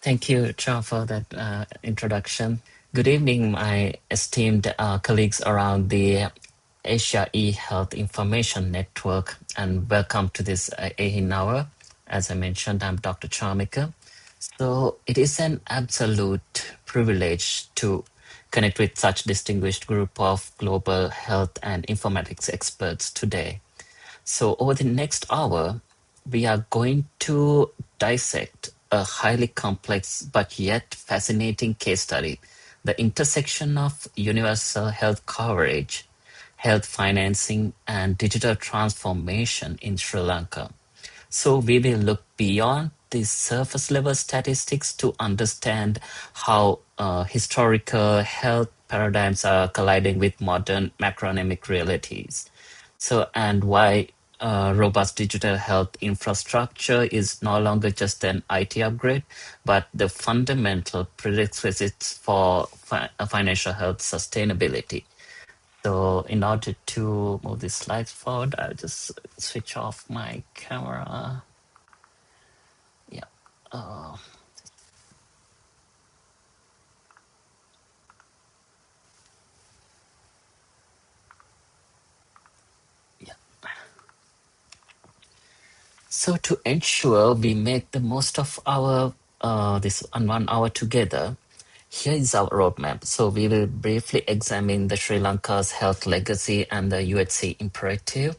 Thank you, Cha, for that introduction. Good evening, my esteemed colleagues around the Asia eHealth Information Network, and welcome to this AeHIN Hour. As I mentioned, I'm Dr. Charmika. So it is an absolute privilege to connect with such distinguished group of global health and informatics experts today. So, over the next hour, we are going to dissect a highly complex but yet fascinating case study, the intersection of universal health coverage, health financing, and digital transformation in Sri Lanka. So, we will look beyond the surface level statistics to understand how historical health paradigms are colliding with modern macroeconomic realities. So, and why robust digital health infrastructure is no longer just an IT upgrade, but the fundamental prerequisites for financial health sustainability. So, in order to move the slides forward, I'll just switch off my camera. Yeah. Uh, yeah. So to ensure we make the most of our this 1 hour together, here is our roadmap. So we will briefly examine the Sri Lanka's health legacy and the UHC imperative.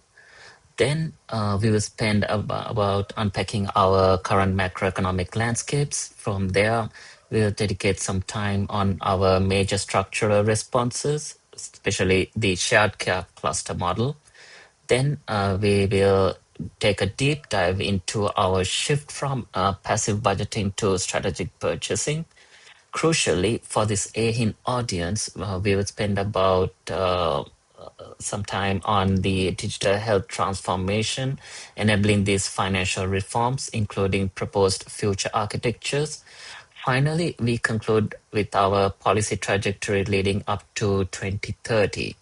Then we will spend about unpacking our current macroeconomic landscapes. From there, we'll dedicate some time on our major structural responses, especially the shared care cluster model. Then we will take a deep dive into our shift from passive budgeting to strategic purchasing. Crucially, for this AeHIN audience, we will spend about some time on the digital health transformation, enabling these financial reforms, including proposed future architectures. Finally, we conclude with our policy trajectory leading up to 2030.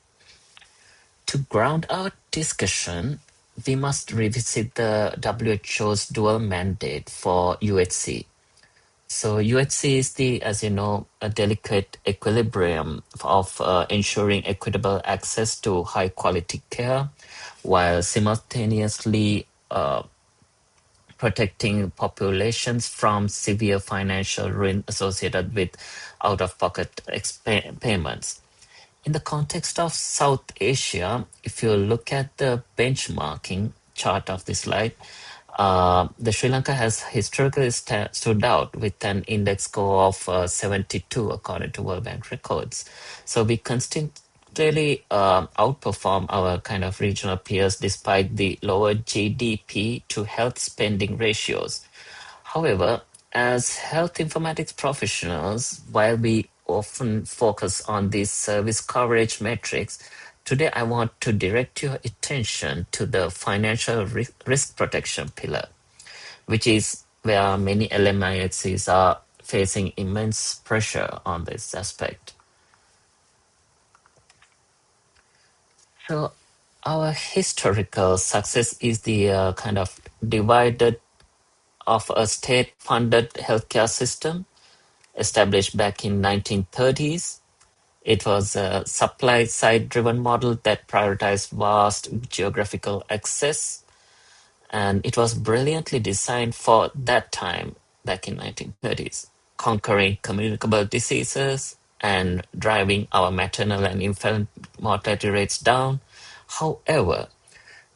To ground our discussion, we must revisit the WHO's dual mandate for UHC. So UHC is the, as you know, a delicate equilibrium of ensuring equitable access to high quality care while simultaneously protecting populations from severe financial ruin associated with out-of-pocket payments. In the context of South Asia, if you look at the benchmarking chart of this slide, the Sri Lanka has historically stood out with an index score of 72 according to World Bank records. So we consistently outperform our kind of regional peers despite the lower GDP to health spending ratios. However, as health informatics professionals, while we often focus on these service coverage metrics, today I want to direct your attention to the financial risk protection pillar, which is where many LMIHCs are facing immense pressure on this aspect. So, our historical success is the kind of divided of a state-funded healthcare system established back in 1930s. It was a supply-side driven model that prioritized vast geographical access, and it was brilliantly designed for that time back in 1930s, conquering communicable diseases and driving our maternal and infant mortality rates down. However,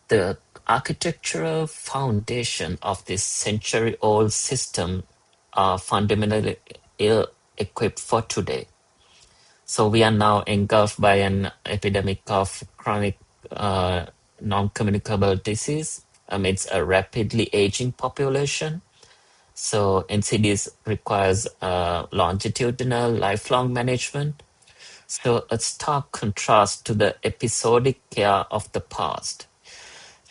the architectural foundation of this century-old system are fundamentally ill-equipped for today. So we are now engulfed by an epidemic of chronic non-communicable disease amidst a rapidly aging population. So NCDs requires longitudinal, lifelong management. So a stark contrast to the episodic care of the past.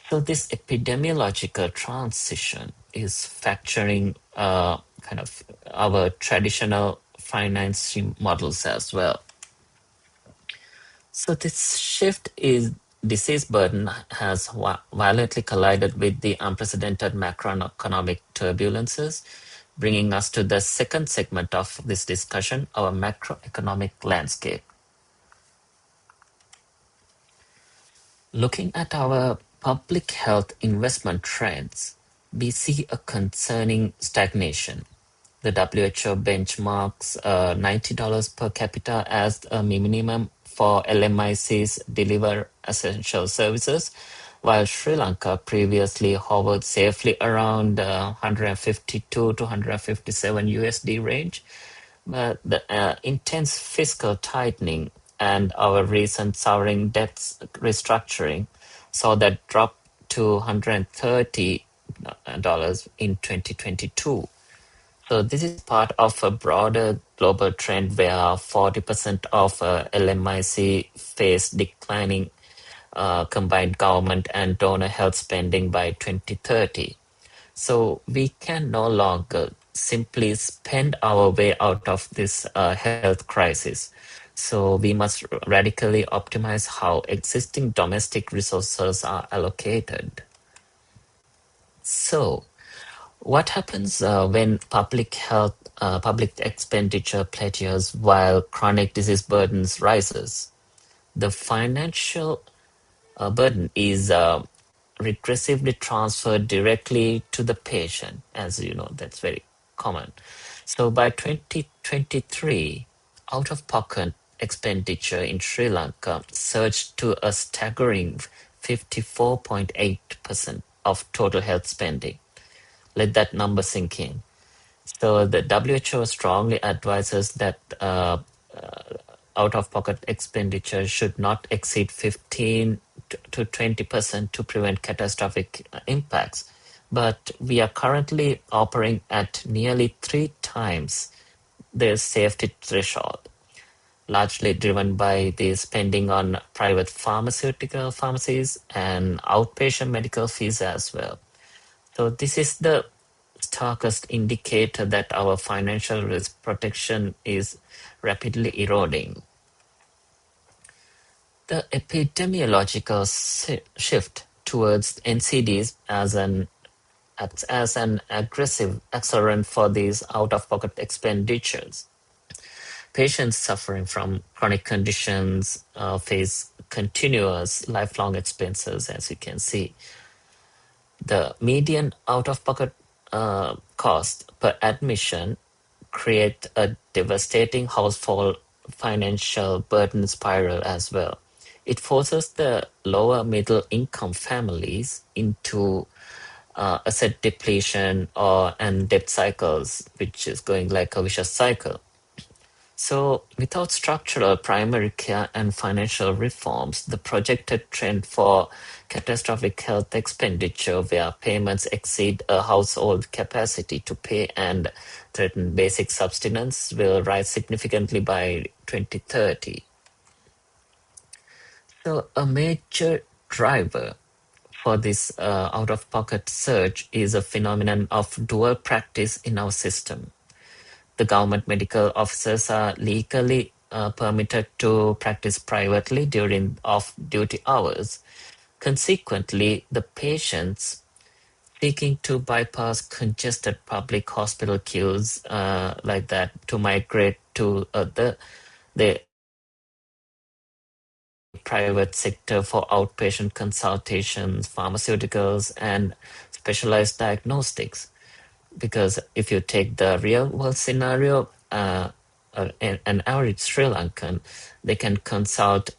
So this epidemiological transition is fracturing kind of our traditional financing models as well. So this shift is disease burden has violently collided with the unprecedented macroeconomic turbulences. bringing us to the second segment of this discussion, our macroeconomic landscape. Looking at our public health investment trends, we see a concerning stagnation. The WHO benchmarks $90 per capita as a minimum for LMICs deliver essential services, while Sri Lanka previously hovered safely around 152 to 157 USD range. But the intense fiscal tightening and our recent sovereign debt restructuring saw that drop to $130 in 2022. So this is part of a broader global trend where 40% of LMIC face declining combined government and donor health spending by 2030. So we can no longer simply spend our way out of this health crisis. So we must radically optimize how existing domestic resources are allocated. So what happens when public expenditure plateaus while chronic disease burdens rises? The financial burden is regressively transferred directly to the patient, as you know, that's very common. So by 2023, out-of-pocket expenditure in Sri Lanka surged to a staggering 54.8% of total health spending. Let that number sink in. So the WHO strongly advises that out-of-pocket expenditure should not exceed 15 to 20% to prevent catastrophic impacts. But we are currently operating at nearly 3 times the safety threshold, largely driven by the spending on private pharmaceutical pharmacies and outpatient medical fees as well. So this is the starkest indicator that our financial risk protection is rapidly eroding. The epidemiological shift towards NCDs acts as an aggressive accelerant for these out-of-pocket expenditures. Patients suffering from chronic conditions face continuous lifelong expenses, as you can see. The median out-of-pocket cost per admission create a devastating household financial burden spiral as well. It forces the lower middle income families into asset depletion and debt cycles, which is going like a vicious cycle. So, without structural primary care and financial reforms, the projected trend for catastrophic health expenditure, where payments exceed a household capacity to pay and threaten basic subsistence, will rise significantly by 2030. So, a major driver for this out-of-pocket surge is a phenomenon of dual practice in our system. The government medical officers are legally permitted to practice privately during off-duty hours. Consequently, the patients seeking to bypass congested public hospital queues like that to migrate to the private sector for outpatient consultations, pharmaceuticals, and specialized diagnostics. Because if you take the real world scenario, an average Sri Lankan, they can consult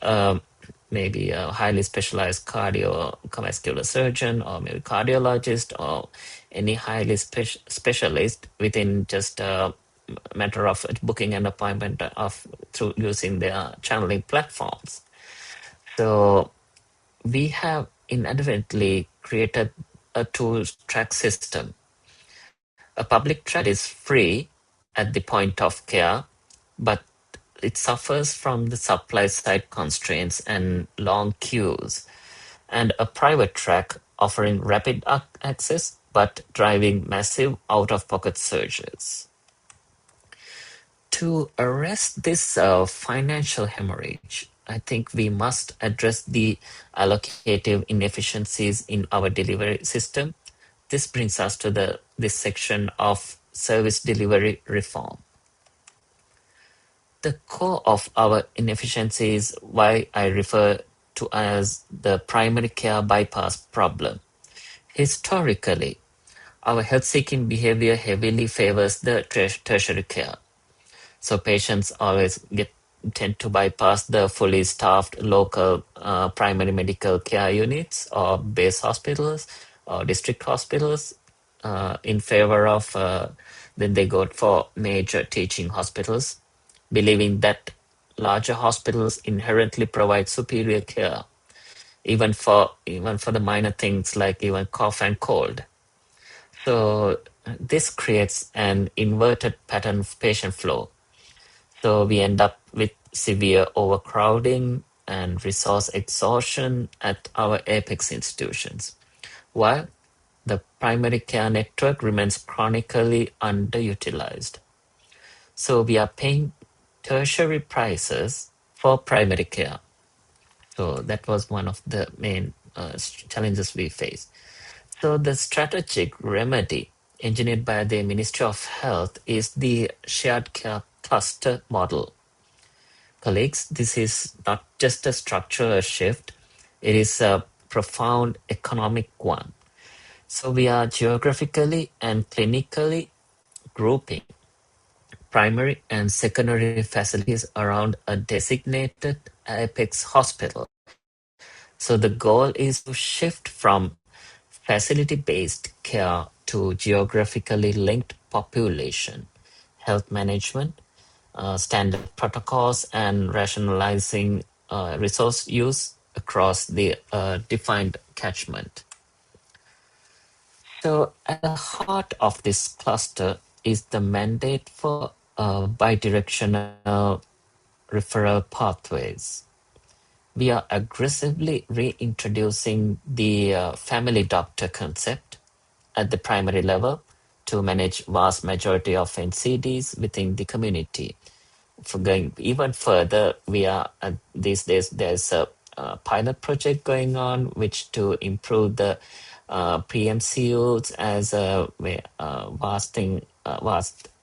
maybe a highly specialized cardiovascular surgeon or maybe cardiologist or any highly specialist within just a matter of booking an appointment of through using their channeling platforms. So we have inadvertently created a two-track system. A public track is free at the point of care, but it suffers from the supply side constraints and long queues, and a private track offering rapid access but driving massive out-of-pocket surges. To arrest this financial hemorrhage, I think we must address the allocative inefficiencies in our delivery system. This brings us to this section of service delivery reform. The core of our inefficiency is why I refer to as the primary care bypass problem. Historically, our health-seeking behavior heavily favors the tertiary care. So patients always tend to bypass the fully staffed local primary medical care units or base hospitals or district hospitals in favor of then they go for major teaching hospitals, believing that larger hospitals inherently provide superior care, even for the minor things like even cough and cold. So this creates an inverted pattern of patient flow. So we end up with severe overcrowding and resource exhaustion at our apex institutions, while the primary care network remains chronically underutilized. So we are paying tertiary prices for primary care. So that was one of the main challenges we face. So the strategic remedy engineered by the Ministry of Health is the shared care cluster model. Colleagues, this is not just a structural shift, it is a profound economic one. So we are geographically and clinically grouping primary and secondary facilities around a designated apex hospital. So the goal is to shift from facility-based care to geographically linked population health management, standard protocols, and rationalizing resource use across the defined catchment. So at the heart of this cluster is the mandate for bidirectional referral pathways. We are aggressively reintroducing the family doctor concept at the primary level to manage vast majority of NCDs within the community. For going even further, we are these days there's a pilot project going on which to improve the PMCUs as a vast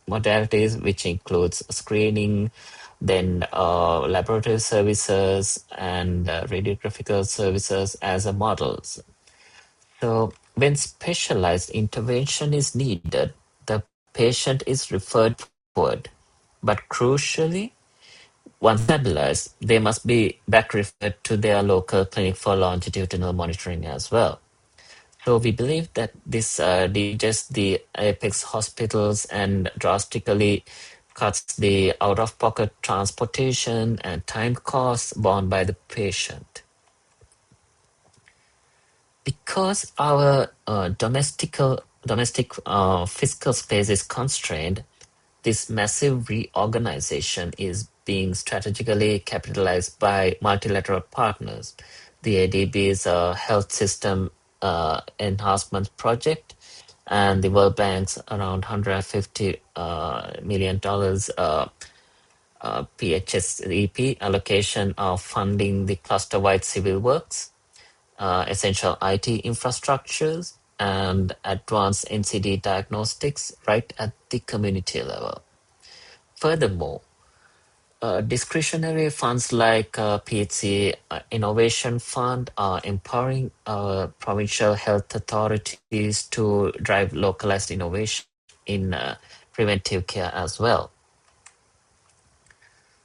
modalities, which includes screening, then laboratory services and radiographical services as a models. So when specialized intervention is needed, the patient is referred forward. But crucially, once stabilized, they must be back referred to their local clinic for longitudinal monitoring as well. So we believe that this detaches the apex hospitals and drastically cuts the out-of-pocket transportation and time costs borne by the patient. Because our domestic fiscal space is constrained, this massive reorganization is being strategically capitalized by multilateral partners. The ADB's Health System Enhancement Project and the World Bank's around $150 million PHSEP allocation of funding the cluster-wide civil works, essential IT infrastructures, and advanced NCD diagnostics right at the community level. Furthermore, discretionary funds like PHC Innovation Fund are empowering provincial health authorities to drive localized innovation in preventive care as well.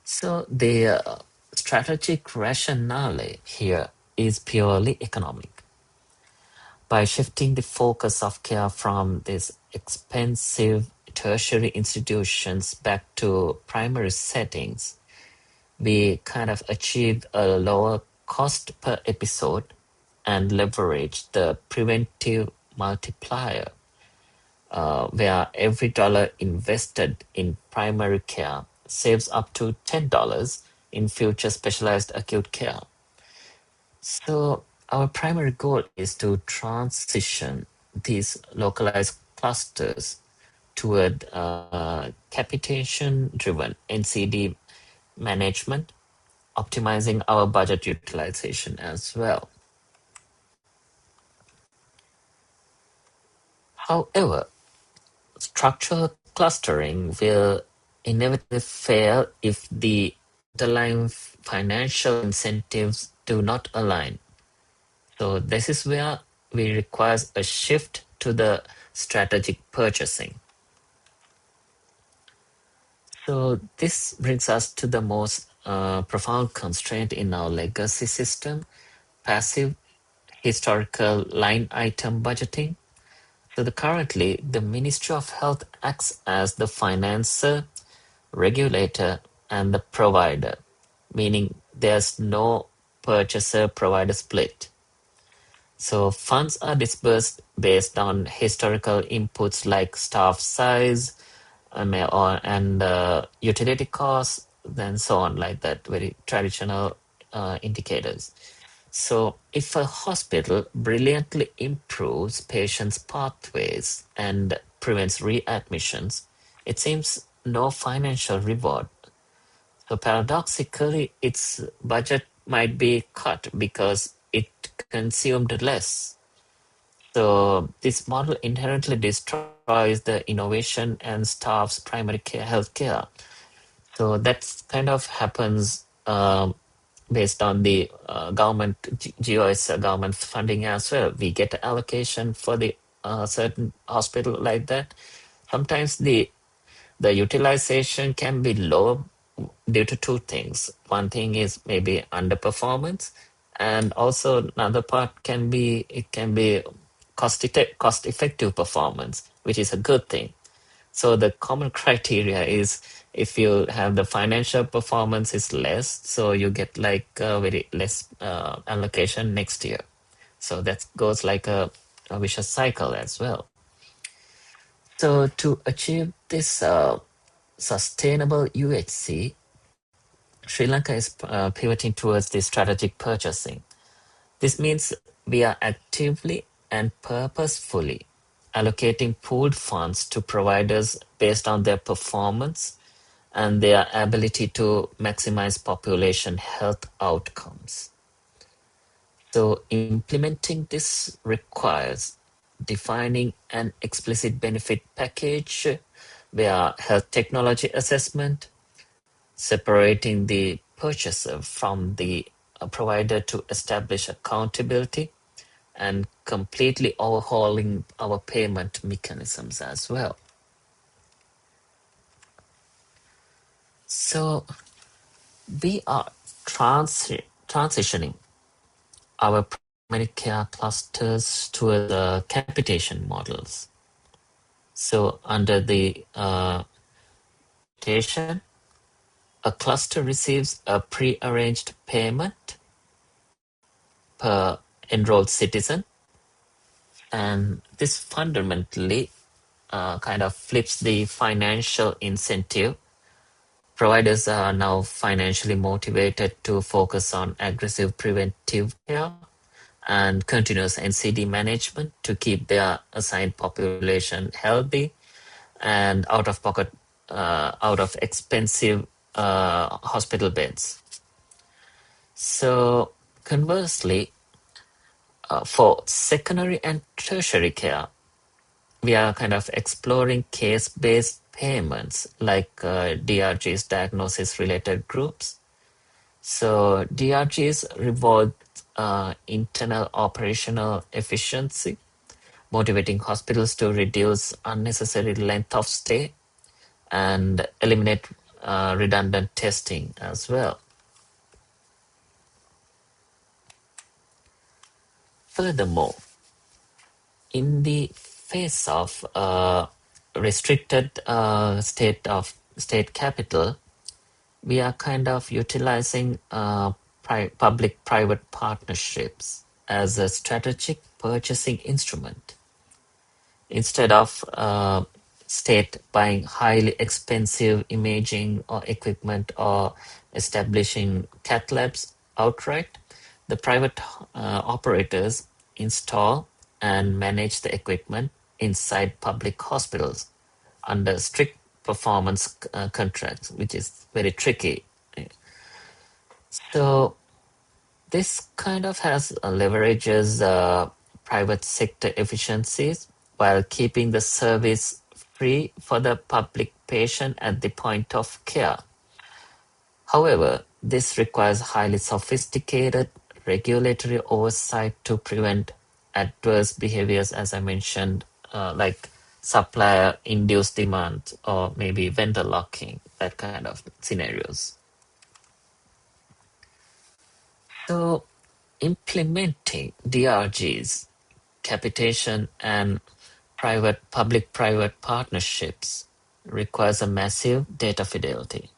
So the strategic rationale here is purely economic. By shifting the focus of care from these expensive tertiary institutions back to primary settings, we kind of achieve a lower cost per episode and leverage the preventive multiplier, where every dollar invested in primary care saves up to $10 in future specialized acute care. So our primary goal is to transition these localized clusters toward capitation-driven NCD management, optimizing our budget utilization as well. However, structural clustering will inevitably fail if the underlying financial incentives do not align. So this is where we require a shift to the strategic purchasing. So this brings us to the most profound constraint in our legacy system, passive historical line item budgeting. So currently, the Ministry of Health acts as the financer, regulator, and the provider, meaning there's no purchaser-provider split. So funds are disbursed based on historical inputs like staff size and utility costs, then so on like that, very traditional indicators. So if a hospital brilliantly improves patients' pathways and prevents readmissions, it seems no financial reward. So paradoxically, its budget might be cut because it consumed less. So this model inherently destroys the innovation and staff's primary care healthcare. So that's kind of happens based on the government GOS government funding as well. We get allocation for the certain hospital like that. Sometimes the utilization can be low due to two things. One thing is maybe underperformance, and also another part can be it can be cost effective performance, which is a good thing. So the common criteria is if you have the financial performance is less, so you get like very less allocation next year. So that goes like a vicious cycle as well. So to achieve this sustainable UHC, Sri Lanka is pivoting towards the strategic purchasing. This means we are actively and purposefully allocating pooled funds to providers based on their performance and their ability to maximize population health outcomes. So, implementing this requires defining an explicit benefit package via health technology assessment, separating the purchaser from the provider to establish accountability, and completely overhauling our payment mechanisms as well. So, we are transitioning our primary care clusters towards capitation models. So under the capitation, a cluster receives a pre-arranged payment per enrolled citizen, and this fundamentally kind of flips the financial incentive. Providers are now financially motivated to focus on aggressive preventive care and continuous NCD management to keep their assigned population healthy and out of expensive hospital beds. So conversely, for secondary and tertiary care, we are kind of exploring case-based payments like DRGs, diagnosis-related groups. So DRGs reward internal operational efficiency, motivating hospitals to reduce unnecessary length of stay and eliminate redundant testing as well. Furthermore, in the face of restricted state capital, we are kind of utilizing public-private partnerships as a strategic purchasing instrument. Instead of state buying highly expensive imaging or equipment or establishing cath labs outright, the private operators install and manage the equipment inside public hospitals under strict performance contracts, which is very tricky. So this kind of has leverages private sector efficiencies while keeping the service free for the public patient at the point of care. However, this requires highly sophisticated regulatory oversight to prevent adverse behaviors, as I mentioned, like supplier-induced demand or maybe vendor locking, that kind of scenarios. So, implementing DRGs, capitation, and public-private partnerships requires a massive data fidelity.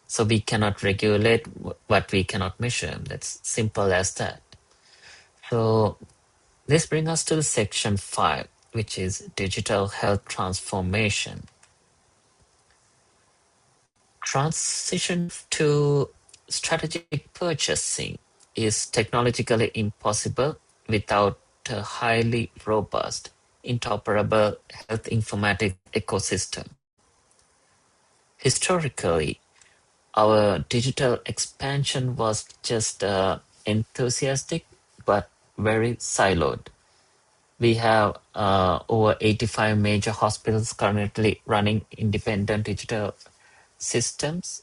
So we cannot regulate what we cannot measure. That's simple as that. So this brings us to the section 5, which is digital health transformation. Transition to strategic purchasing is technologically impossible without a highly robust, interoperable health informatics ecosystem. Historically, our digital expansion was just enthusiastic but very siloed. We have over 85 major hospitals currently running independent digital systems.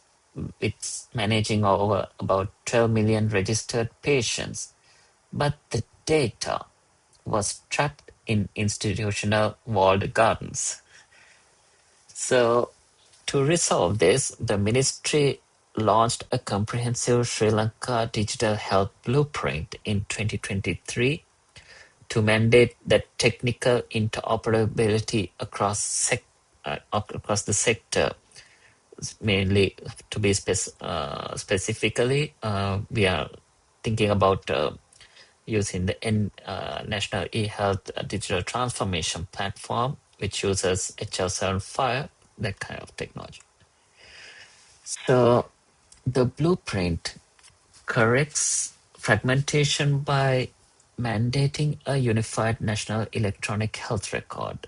It's managing over about 12 million registered patients, but the data was trapped in institutional walled gardens. So, to resolve this, the ministry launched a comprehensive Sri Lanka digital health blueprint in 2023 to mandate that technical interoperability across the sector. Mainly, to be specifically, we are thinking about using the National eHealth Digital Transformation Platform, which uses HL75, that kind of technology. So the blueprint corrects fragmentation by mandating a unified national electronic health record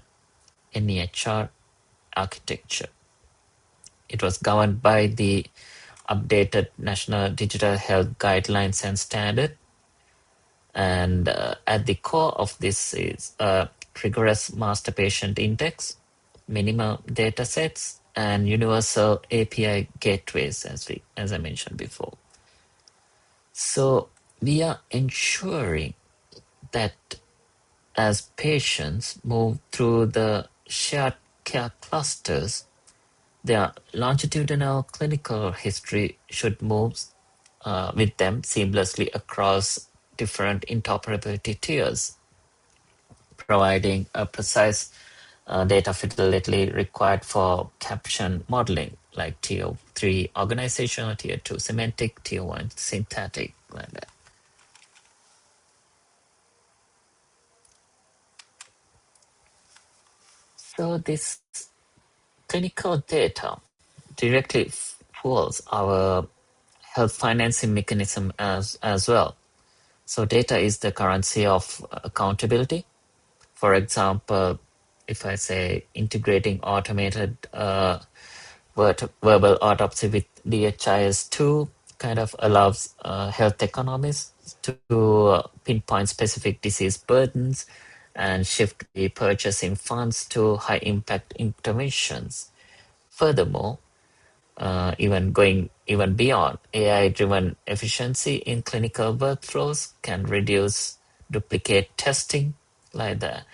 (NEHR) architecture. It was governed by the updated National Digital Health Guidelines and Standard, and at the core of this is a rigorous master patient index, minimal data sets, and universal API gateways, as I mentioned before. So we are ensuring that as patients move through the shared care clusters, their longitudinal clinical history should move with them seamlessly across different interoperability tiers, providing a precise data fidelity required for caption modeling, like Tier 3 organizational, Tier 2 semantic, Tier 1 synthetic, like that. So this clinical data directly fuels our health financing mechanism as well. So data is the currency of accountability. For example, if I say integrating automated verbal autopsy with DHIS2 kind of allows health economists to pinpoint specific disease burdens and shift the purchasing funds to high impact interventions. Furthermore, even beyond, AI-driven efficiency in clinical workflows can reduce duplicate testing like that.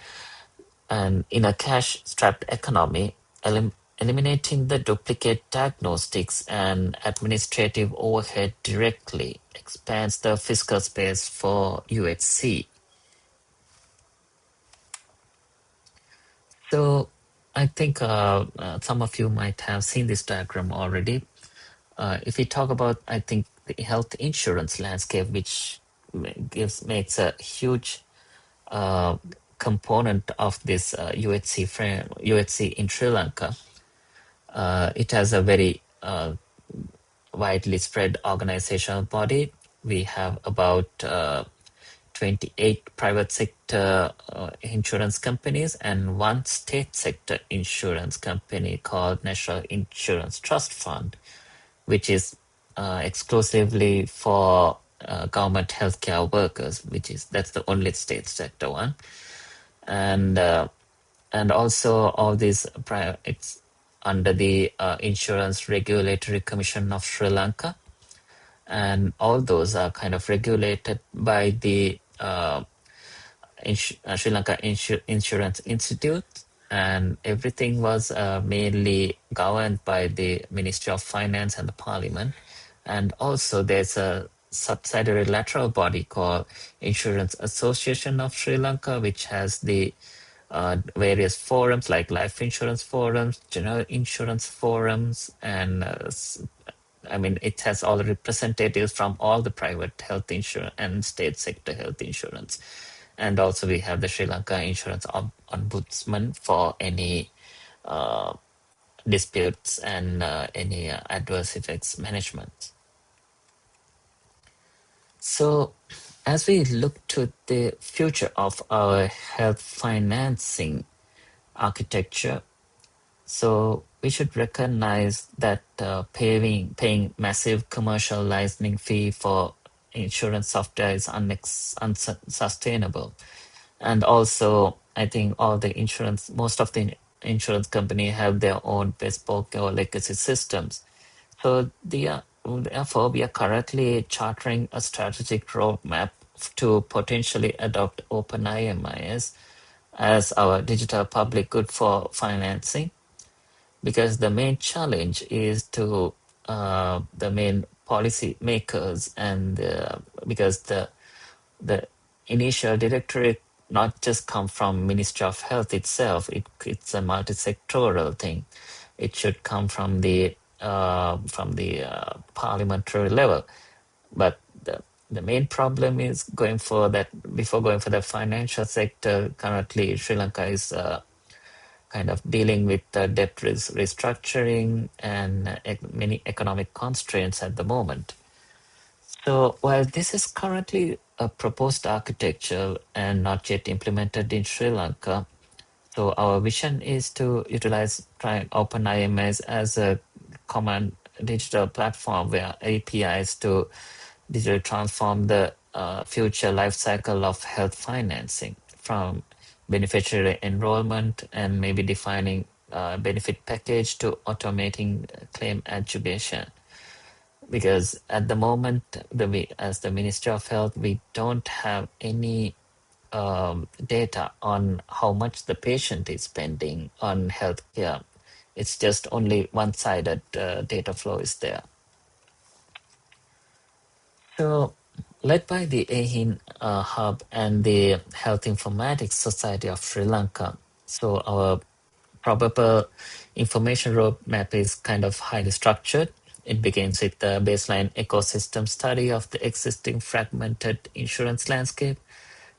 And in a cash-strapped economy, eliminating the duplicate diagnostics and administrative overhead directly expands the fiscal space for UHC. So I think some of you might have seen this diagram already. If we talk about, I think, the health insurance landscape, which makes a huge component of this UHC in Sri Lanka. It has a very widely spread organizational body. We have about 28 private sector insurance companies and one state sector insurance company called National Insurance Trust Fund, which is exclusively for government healthcare workers, that's the only state sector one. And and also all these it's under the Insurance Regulatory Commission of Sri Lanka, and all those are kind of regulated by the Sri Lanka Insurance Institute, and everything was mainly governed by the Ministry of Finance and the Parliament. And also, there's a subsidiary lateral body called Insurance Association of Sri Lanka, which has the various forums like life insurance forums, general insurance forums, and I mean, it has all representatives from all the private health insurance and state sector health insurance. And also we have the Sri Lanka Insurance Ombudsman for any disputes and any adverse effects management. So as we look to the future of our health financing architecture, so we should recognize that paying massive commercial licensing fee for insurance software is unsustainable. And also, I think most of the insurance company have their own bespoke or legacy systems. So therefore, we are currently chartering a strategic roadmap to potentially adopt OpenIMIS as our digital public good for financing, because the main challenge is to the main policy makers, and because the initial directorate not just come from Ministry of Health itself, it's a multi-sectoral thing. It should come from the parliamentary level. But the main problem is before going for the financial sector. Currently, Sri Lanka is kind of dealing with debt restructuring and many economic constraints at the moment. So while this is currently a proposed architecture and not yet implemented in Sri Lanka, so our vision is to try OpenIMS as a common digital platform where APIs to digitally transform the future life cycle of health financing, from beneficiary enrollment and maybe defining benefit package to automating claim attribution. Because at the moment, as the Ministry of Health, we don't have any data on how much the patient is spending on healthcare. It's just only one-sided data flow is there. So, led by the AeHIN Hub and the Health Informatics Society of Sri Lanka, so our probable information roadmap is kind of highly structured. It begins with the baseline ecosystem study of the existing fragmented insurance landscape,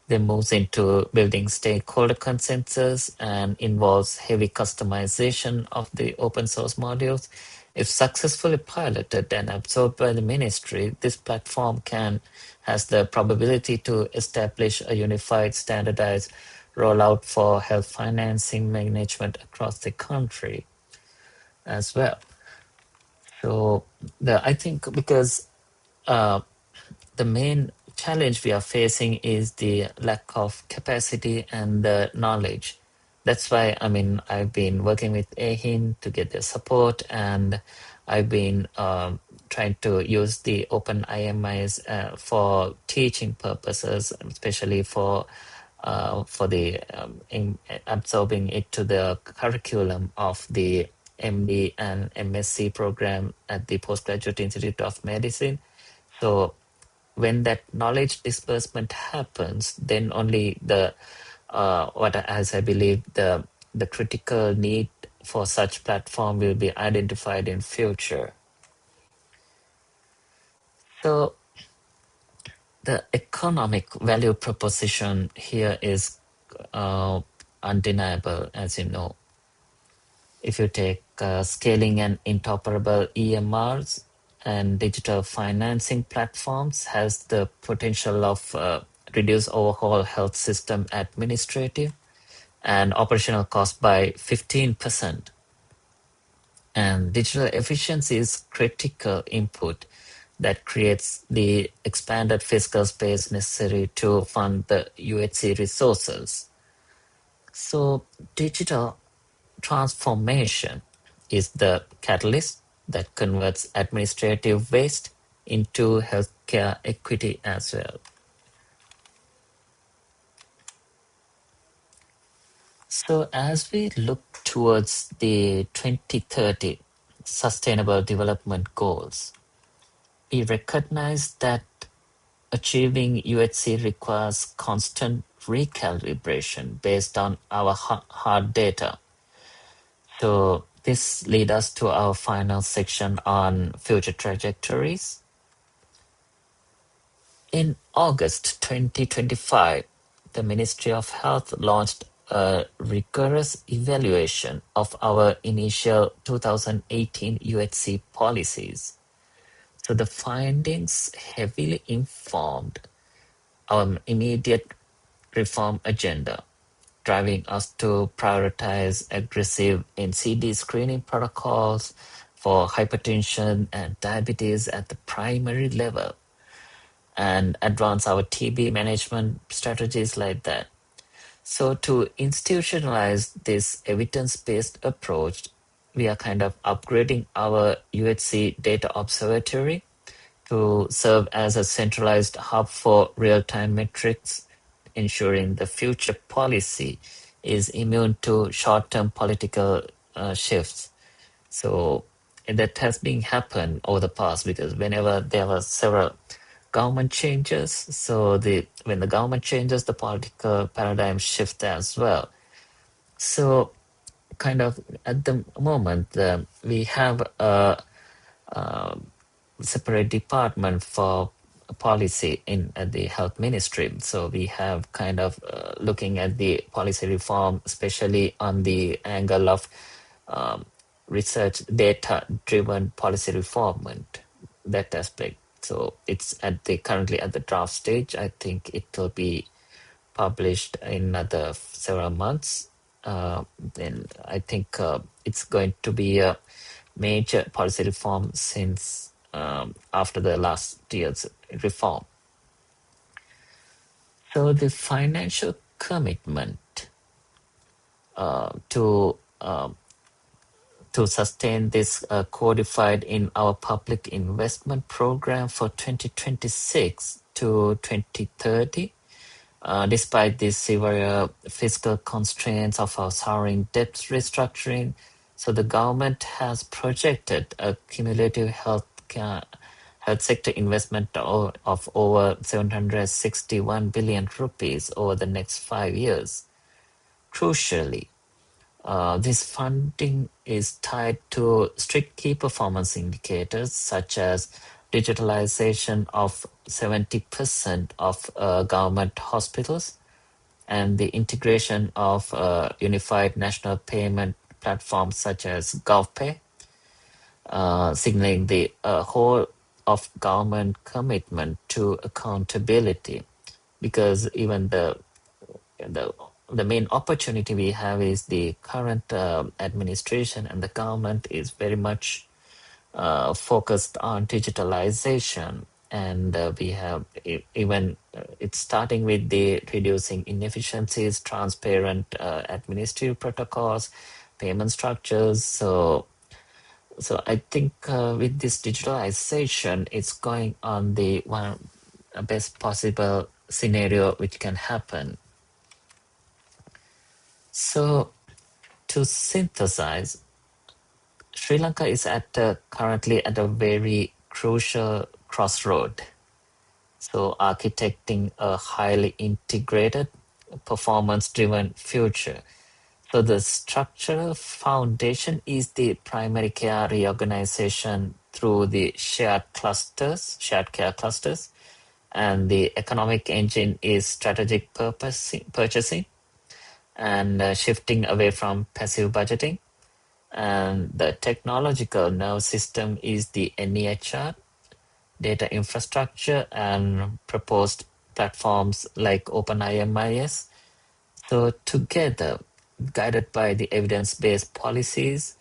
then moves into building stakeholder consensus and involves heavy customization of the open source modules. If successfully piloted and absorbed by the ministry, this platform has the probability to establish a unified, standardized rollout for health financing management across the country as well. So I think because the main challenge we are facing is the lack of capacity and the knowledge. That's why, I mean, I've been working with AeHIN to get their support, and I've been trying to use the Open IMIs for teaching purposes, especially for absorbing it to the curriculum of the MD and MSc program at the Postgraduate Institute of Medicine. So when that knowledge disbursement happens, then only as I believe the critical need for such platform will be identified in future. So the economic value proposition here is undeniable, as you know. If you take scaling and interoperable EMRs and digital financing platforms has the potential of reduce overall health system administrative and operational cost by 15%. And digital efficiency is critical input that creates the expanded fiscal space necessary to fund the UHC resources. So, digital transformation is the catalyst that converts administrative waste into healthcare equity as well. So, as we look towards the 2030 Sustainable Development Goals, we recognize that achieving UHC requires constant recalibration based on our hard data. So this leads us to our final section on future trajectories. In August 2025, the Ministry of Health launched a rigorous evaluation of our initial 2018 UHC policies. So the findings heavily informed our immediate reform agenda, driving us to prioritize aggressive NCD screening protocols for hypertension and diabetes at the primary level and advance our TB management strategies like that. So, to institutionalize this evidence based approach, we are kind of upgrading our UHC data observatory to serve as a centralized hub for real-time metrics, ensuring the future policy is immune to short-term political shifts. So that has been happened over the past because whenever there were several government changes, so the when the government changes, the political paradigm shift as well. So kind of at the moment, we have a separate department for policy in at the health ministry. So we have kind of looking at the policy reform, especially on the angle of um, research data driven policy reform and that aspect. So it's at the currently at the draft stage. I think it will be published in another several months. Then I think it's going to be a major policy reform since after the last year's reform. So the financial commitment to sustain this codified in our public investment program for 2026 to 2030. Despite the severe fiscal constraints of our soaring debt restructuring, so the government has projected a cumulative health sector investment of over 761 billion rupees over the next 5 years. Crucially, this funding is tied to strict key performance indicators such as digitalization of 70% of government hospitals and the integration of unified national payment platforms such as GovPay, signaling the whole of government commitment to accountability. Because even the the main opportunity we have is the current administration and the government is very much focused on digitalization, and we have even it's starting with the reducing inefficiencies, transparent administrative protocols, payment structures. So I think with this digitalization, it's going on the one best possible scenario which can happen. So to synthesize, Sri Lanka is currently at a very crucial crossroad. So architecting a highly integrated, performance-driven future. So the structural foundation is the primary care reorganization through the shared care clusters, and the economic engine is strategic purchasing and shifting away from passive budgeting. And the technological nerve system is the NEHR, data infrastructure, and proposed platforms like OpenIMIS. So together, guided by the evidence-based policies,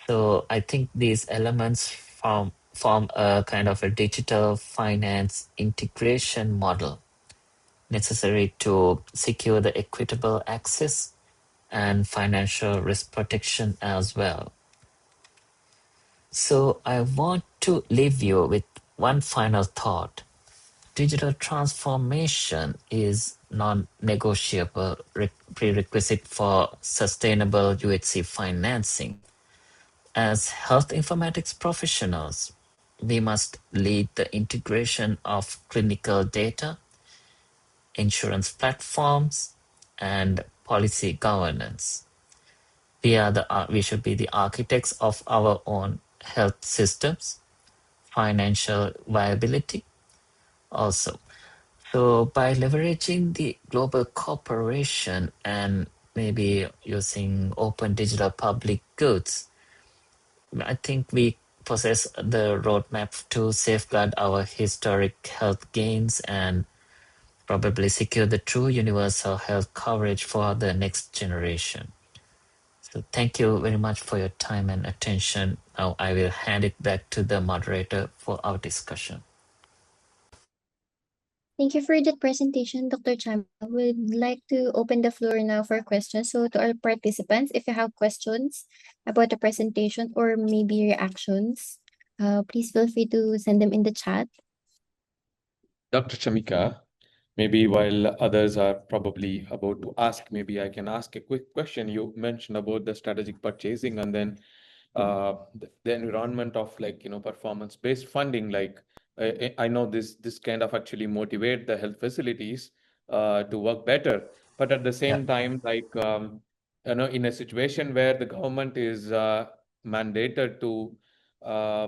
so I think these elements form a kind of a digital finance integration model necessary to secure the equitable access and financial risk protection as well. So I want to leave you with one final thought. Digital transformation is non-negotiable prerequisite for sustainable UHC financing. As health informatics professionals, we must lead the integration of clinical data, insurance platforms, and policy governance. We should be the architects of our own health systems, financial viability also. So by leveraging the global cooperation and maybe using open digital public goods, I think we possess the roadmap to safeguard our historic health gains and probably secure the true universal health coverage for the next generation. So thank you very much for your time and attention. Now I will hand it back to the moderator for our discussion. Thank you for that presentation, Dr. Cham. I would like to open the floor now for questions. So to our participants, if you have questions about the presentation or maybe reactions, please feel free to send them in the chat. Dr. Chamika, maybe while others are probably about to ask, maybe I can ask a quick question. You mentioned about the strategic purchasing and then the environment of performance-based funding. I know this kind of actually motivate the health facilities to work better, but at the Yeah, same time, in a situation where the government is mandated to uh,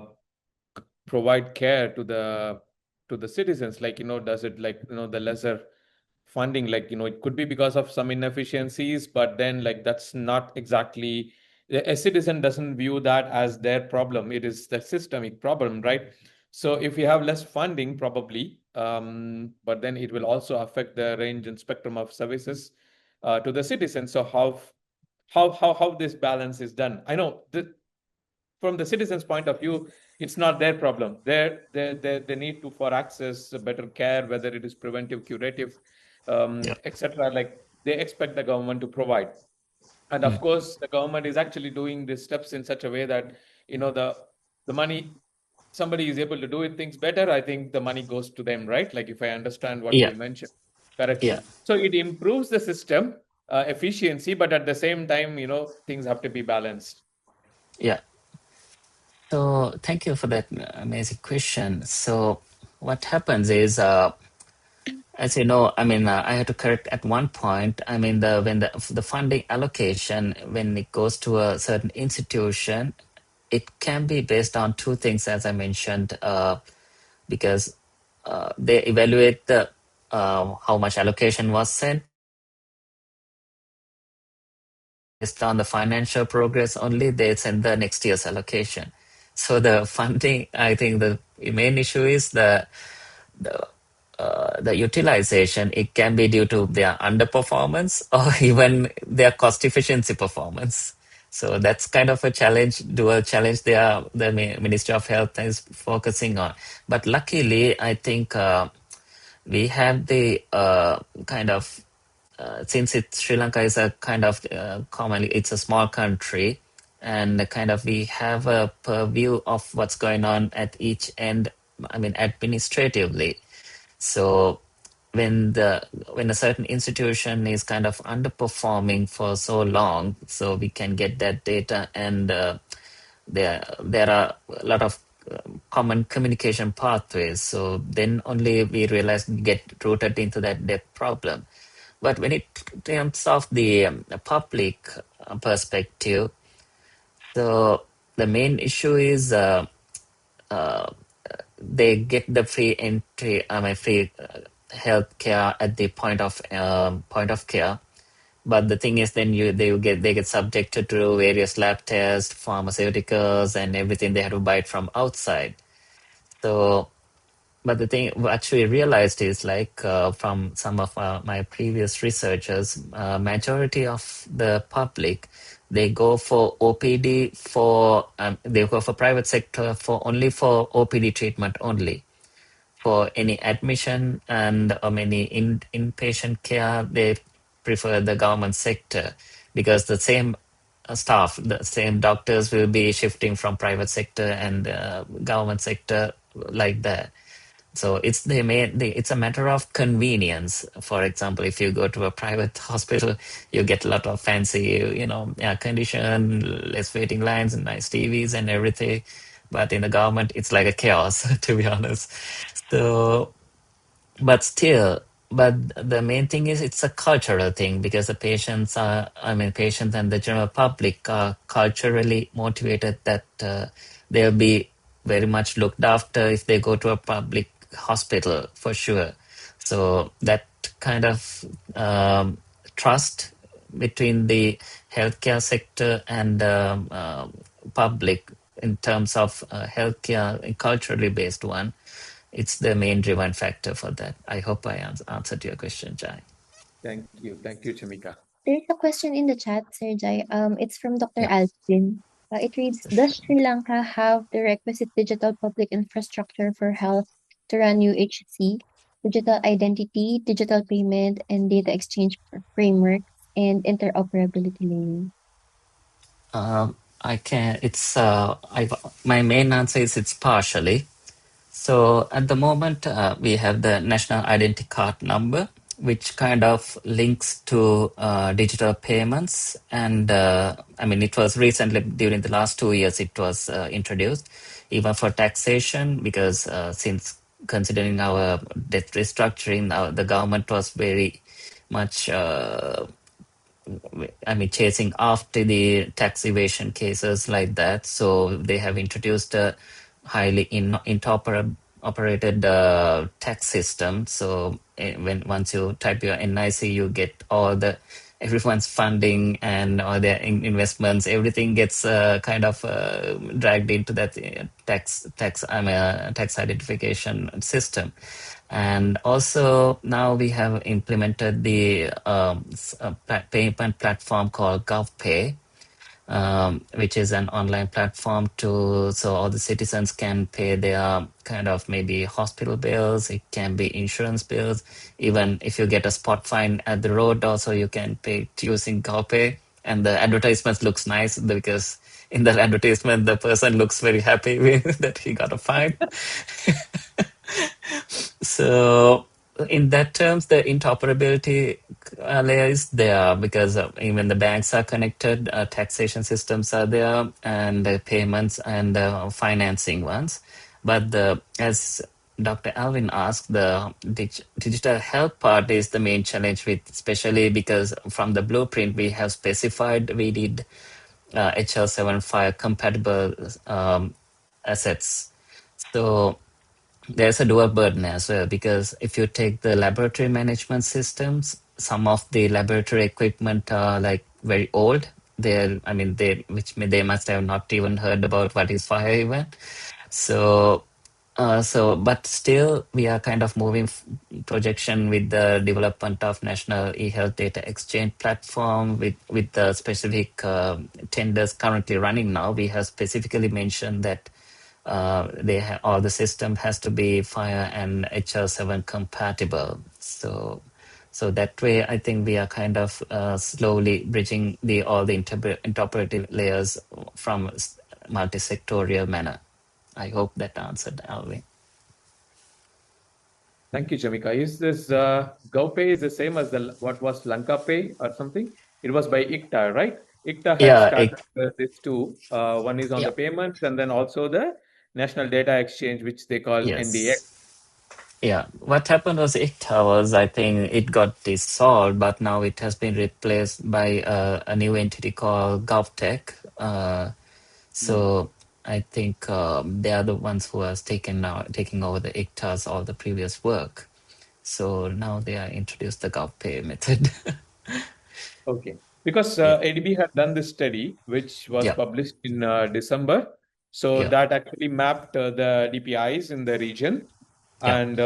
provide care to the citizens, does it the lesser funding, it could be because of some inefficiencies, but then that's not exactly, a citizen doesn't view that as their problem. It is the systemic problem, right? So if you have less funding, probably, but then it will also affect the range and spectrum of services to the citizens. So how this balance is done? I know that from the citizens' point of view, it's not their problem. They need to for access better care, whether it is preventive, curative, yeah, etc. Like they expect the government to provide, and of mm, course, the government is actually doing these steps in such a way that the money, somebody is able to do it things better. I think the money goes to them, right? Like if I understand what yeah, you mentioned yeah, correctly, so it improves the system efficiency, but at the same time, things have to be balanced. yeah. So thank you for that amazing question. So what happens is, as you know, I mean, I had to correct at one point. I mean, when the funding allocation, when it goes to a certain institution, it can be based on two things, as I mentioned, because they evaluate the how much allocation was sent based on the financial progress only. They send the next year's allocation. So the funding, I think the main issue is the utilization. It can be due to their underperformance or even their cost efficiency performance. So that's kind of a challenge, dual challenge the Ministry of Health is focusing on. But luckily, I think we have the kind of since Sri Lanka is a kind of commonly it's a small country, and kind of we have a purview of what's going on at each end. I mean, administratively. So when a certain institution is kind of underperforming for so long, so we can get that data, and there are a lot of common communication pathways. So then only we realize we get rooted into that depth problem. But when it terms of the public perspective, so the main issue is they get the free entry, I mean free health care at the point of care. But the thing is, then they get subjected to various lab tests, pharmaceuticals, and everything. They have to buy it from outside. So, but the thing what we realized is from some of my previous researchers, majority of the public, they go for OPD they go for private sector for only for OPD treatment only. For any admission and any inpatient care, they prefer the government sector. because the same staff, the same doctors will be shifting from private sector and government sector like that. So it's a matter of convenience. For example, if you go to a private hospital, you get a lot of fancy, air condition, less waiting lines, and nice TVs and everything. But in the government, it's like a chaos, to be honest. So but still, but the main thing is it's a cultural thing because the patients and the general public are culturally motivated that they'll be very much looked after if they go to a public hospital for sure. So that kind of trust between the healthcare sector and public in terms of healthcare, a culturally based one, it's the main driven factor for that. I hope I answered your question, Jai. Thank you, Chamika. There's a question in the chat, Sir Jai. It's from Dr. Yeah. Alvin. It reads, does Sri Lanka have the requisite digital public infrastructure for health to run UHC, digital identity, digital payment, and data exchange frameworks, and interoperability layer? I can. It's. My main answer is it's partially. So at the moment, we have the national identity card number, which kind of links to digital payments. And it was recently, during the last 2 years, it was introduced, even for taxation, because since considering our debt restructuring, now the government was very much chasing after the tax evasion cases like that. So they have introduced a highly interoperated tax system. So when once you type your NIC, you get all the everyone's funding and all their investments. Everything gets kind of dragged into that tax identification system. And also now we have implemented the payment platform called GovPay, which is an online platform so all the citizens can pay their kind of maybe hospital bills, it can be insurance bills, even if you get a spot fine at the road, also you can pay it using GovPay. And the advertisement looks nice because in the advertisement the person looks very happy with that he got a fine. So in that terms, the interoperability layer is there because even the banks are connected, taxation systems are there, and the payments and financing ones. But as Dr. Alvin asked, the digital health part is the main challenge with, especially because from the blueprint we have specified we need HL75 compatible assets. So there's a dual burden as well because if you take the laboratory management systems, some of the laboratory equipment are like very old. They must have not even heard about what is fire event. But still, we are kind of moving projection with the development of national e-health data exchange platform with the specific tenders currently running now. We have specifically mentioned that all the system has to be Fire and HL7 compatible. So that way, I think we are kind of slowly bridging all the interoperative layers from multi-sectorial manner. I hope that answered Alvin. Thank you, Chamika. Is this GoPay is the same as what was Lanka Pay or something? It was by ICTA, right? ICTA had started this too. One is on the payments and then also the National Data Exchange, which they call NDX. Yeah, what happened was I think it got dissolved, but now it has been replaced by a new entity called GovTech. So I think they are the ones who are taking over the ICTA's all the previous work. So now they are introduced the GovPay method. Okay, because ADB had done this study, which was published in December. So that actually mapped the DPIs in the region. And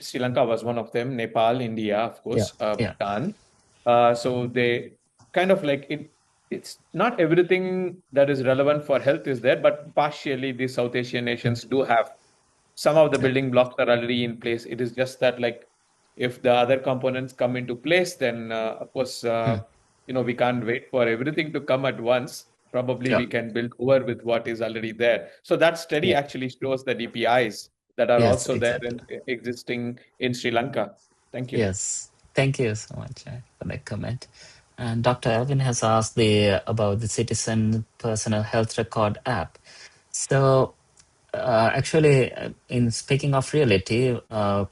Sri Lanka was one of them, Nepal, India, of course, Bhutan. So they kind of like it's not everything that is relevant for health is there, but partially the South Asian nations do have some of the building blocks are already in place. It is just that like if the other components come into place, then of course, Hmm. we can't wait for everything to come at once. Probably Yeah. we can build over with what is already there. So that study Yeah. actually shows the DPIs that are Yes, also there exactly. and existing in Sri Lanka. Thank you. Yes. Thank you so much for that comment. And Dr. Alvin has asked the about the Citizen Personal Health Record app. So actually, in speaking of reality,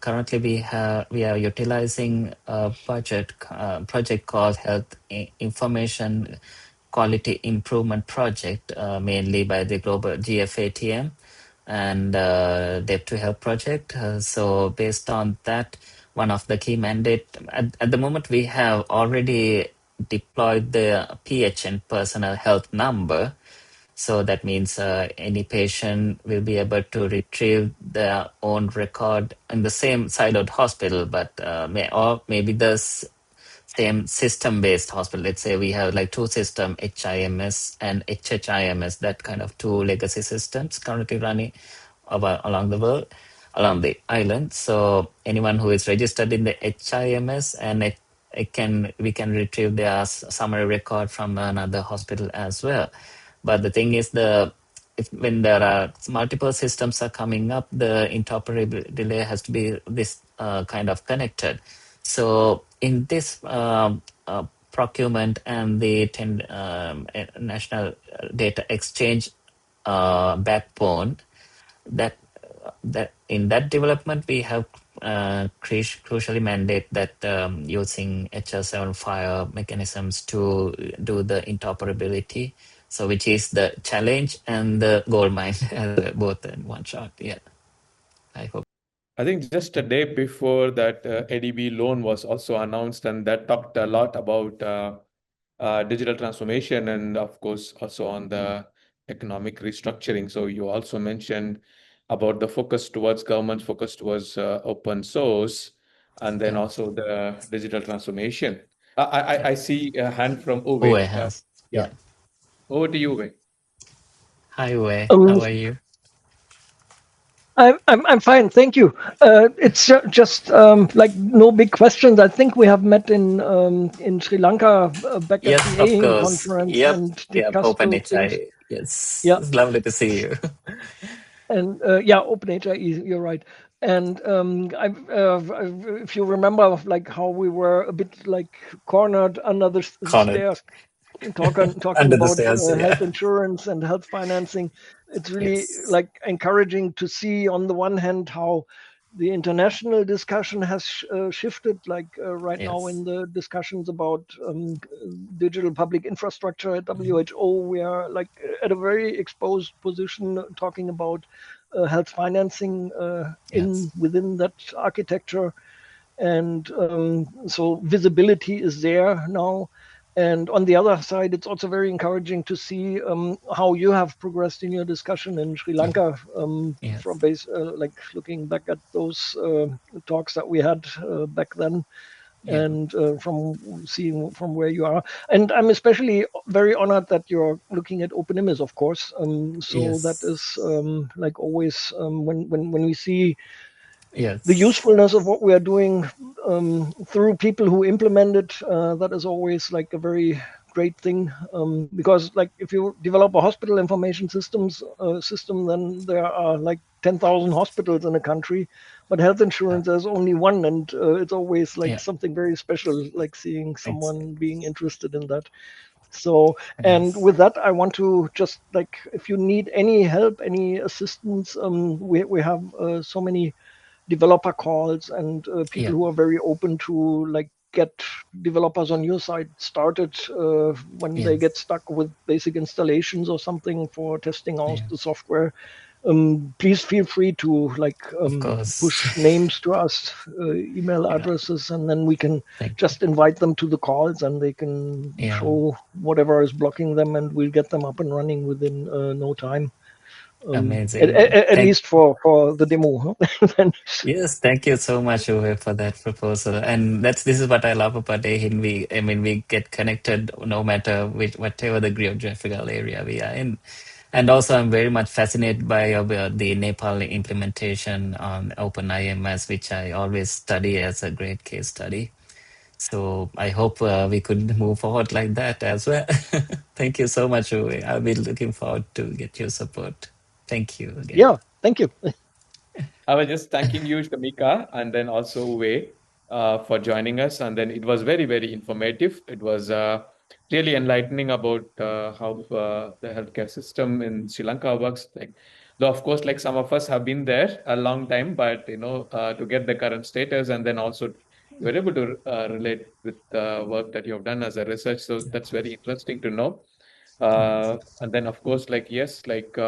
currently we are utilizing a project called Information Quality Improvement Project, mainly by the global GFATM and Dev to Help project. So based on that, one of the key mandate at the moment we have already deployed the PHN personal health number. So that means any patient will be able to retrieve their own record in the same siloed hospital, but or maybe same system-based hospital. Let's say we have like two system, HIMS and HHIMS, that kind of two legacy systems currently running along the world, along the island. So anyone who is registered in the HIMS and we can retrieve their summary record from another hospital as well. But the thing is, when there are multiple systems are coming up, the interoperability has to be this kind of connected. So in this procurement and the national data exchange backbone, that that in that development we have crucially mandate that using HR7 fire mechanisms to do the interoperability. So which is the challenge and the gold mine both in one shot. Yeah, I hope. I think just a day before that, ADB loan was also announced, and that talked a lot about digital transformation and, of course, also on the economic restructuring. So you also mentioned about the focus towards government, focus towards open source, and then Yeah. also the digital transformation. I Yes. see a hand from Uwe Uwe. has. Yeah, Yeah. over to you, Uwe. Hi Uwe, Um, how are you? I'm fine, thank you. It's just like no big questions. I think we have met in Sri Lanka back at Yes, the of AeHIN course. conference Yep. and Yep. discussed Open those things. HI. Yes. Yeah, It's lovely to see you. and yeah, OpenHIE, you're right. And if you remember, like how we were a bit like cornered under the Connor. stairs talking Under the about stairs. health Yeah. insurance and health financing. It's really Yes. like encouraging to see on the one hand how the international discussion has shifted. Like right now Yes. in the discussions about digital public infrastructure at Mhm. WHO, we are like at a very exposed position talking about health financing in Yes. within that architecture, and so visibility is there now. And on the other side, it's also very encouraging to see how you have progressed in your discussion in Sri Mhm. Lanka, from Yes. base like looking back at those talks that we had back then, Yeah. and from seeing from where you are. And I'm especially very honored that you're looking at OpenIMIS, of course. So that Yes. is like always when we see the Yes. usefulness of what we are doing through people who implement it, that is always like a very great thing, because like if you develop a hospital information system, then there are like 10,000 hospitals in a country, but health Yeah. insurance there's only one, and it's always like Yeah. something very special, like seeing someone Exactly. being interested in that. So, and Yes. with that, I want to just like, if you need any help, any assistance, we have so many developer calls and people Yeah. who are very open to like get developers on your side started when they get Yes. stuck with basic installations or something for testing out Yeah. the software. Please feel free to like Of course. push names to us, email Yeah. addresses, and then we can Thank you. just invite them to the calls and they can Yeah. show whatever is blocking them, and we'll get them up and running within no time. Amazing. At least for the demo. Huh? Yes, thank you so much, Uwe, for that proposal. And this is what I love about AeHIN. I mean, we get connected no matter whatever the geographical area we are in. And also, I'm very much fascinated by the Nepal implementation on OpenIMS, which I always study as a great case study. So I hope we could move forward like that as well. Thank you so much, Uwe. I'll be looking forward to get your support. Thank you again. Yeah, thank you. I was just thanking you, Shamika, and then also Uwe, for joining us. And then it was very, very informative. It was really enlightening about how the healthcare system in Sri Lanka works. Like, though of course, like some of us have been there a long time, but to get the current status, and then also you were able to relate with the work that you have done as a research. So that's very interesting to know. And then of course, like yes, like.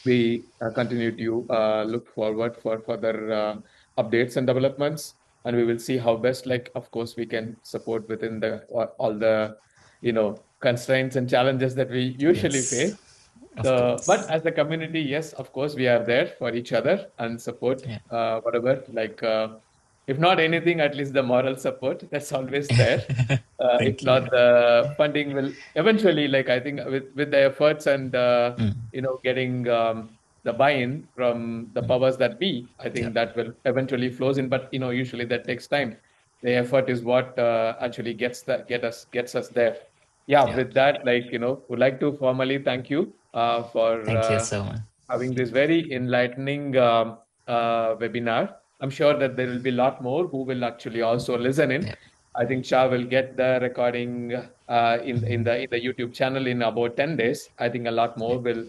We continue to look forward for further updates and developments, and we will see how best, like, of course, we can support within the all the constraints and challenges that we usually face. Yes, of So, but course. as a community, yes, of course, we are there for each other and support Yeah. whatever. Like, if not anything, at least the moral support that's always there. If Thank you. not, the funding will eventually, like I think, with the efforts and Mm, getting the buy-in from the mm. powers that be, I Yeah. think that will eventually flows in. But usually that takes time. The effort is what actually gets us there. Yeah, Yeah. with that, like, would like to formally thank you for Thank you so much. having this very enlightening webinar. I'm sure that there will be a lot more who will actually also listen in. Yeah. I think Shah will get the recording Mhm. in the YouTube channel in about 10 days. I think a lot Yeah. more will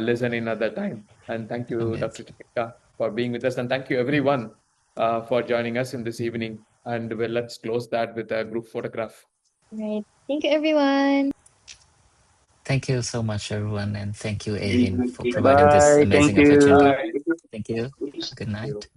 listen in at that time. And thank you, Dr. Amazing. Chika, for being with us. And thank you, everyone, for joining us in this evening. And let's close that with a group photograph. Right. Thank you, everyone. Thank you so much, everyone. And thank you, AeHIN, for providing this Bye. Thank amazing you. opportunity. Bye. Thank you. Good night.